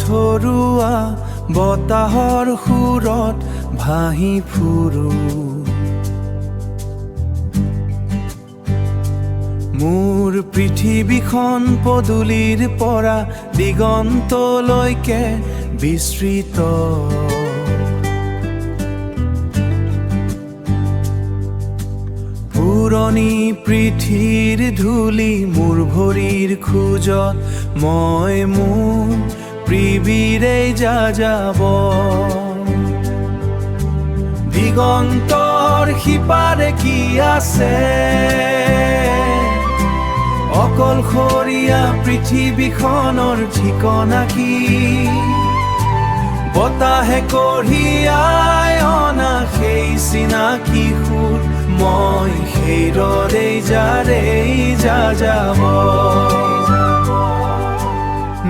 থৰুৱা বতাহৰ সুৰত ভাহি ফুৰো। মোৰ পৃথিৱীখন পদূলিৰ পৰা দিগন্তলৈকে বিস্তৃত। পুৰণি পৃথিৱীৰ ধূলি মোৰ ভৰিৰ খোজত মই মোৰ পৃথিৱীৰে যাযাব। দিগন্তৰ সিপাৰে কি আছে অকলশৰীয়া পৃথিৱীখনৰ ঠিকনা কি? বতাহে কঢ়িয়াই অনা সেই চিনাকি সুৰ মই সেইদৰেই যাৰেই যাযাব।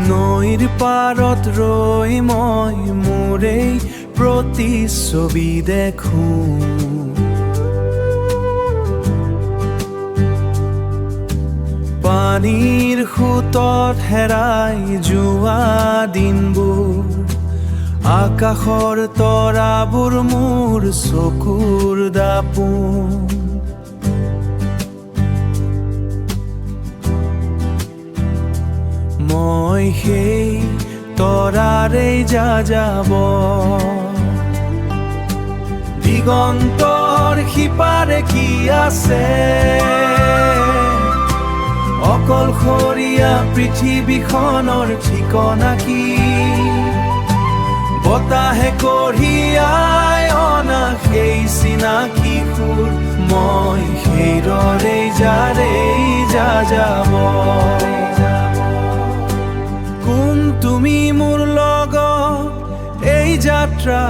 নৈৰ পাৰত ৰৈ মই মোৰেই প্ৰতিচ্ছবি দেখোঁ। পানীৰ সোঁতত হেৰাই যোৱা দিনবোৰ, আকাশৰ তৰাবোৰ মোৰ চকুৰ দাপোন। মই সেই তৰাৰেই যাযাব। দিগন্তৰ সিপাৰে কি আছে অকলশৰীয়া পৃথিৱীখনৰ ঠিকনা কি? বতাহে কঢ়িয়াই অনা সেই চিনাকি সুৰ মই সেইদৰেই যাৰেই যাযাব। কোন তুমি মোৰ লগত এই যাত্ৰা,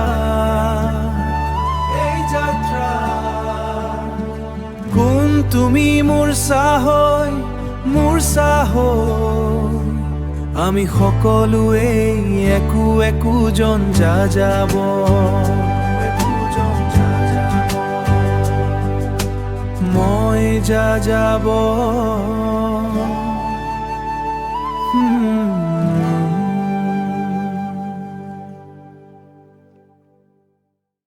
কোন তুমি মোৰ চাহৈ মোৰ চাহৈ? আমি সকলোৱে একো একোজন যাযাব। মই যাযাব।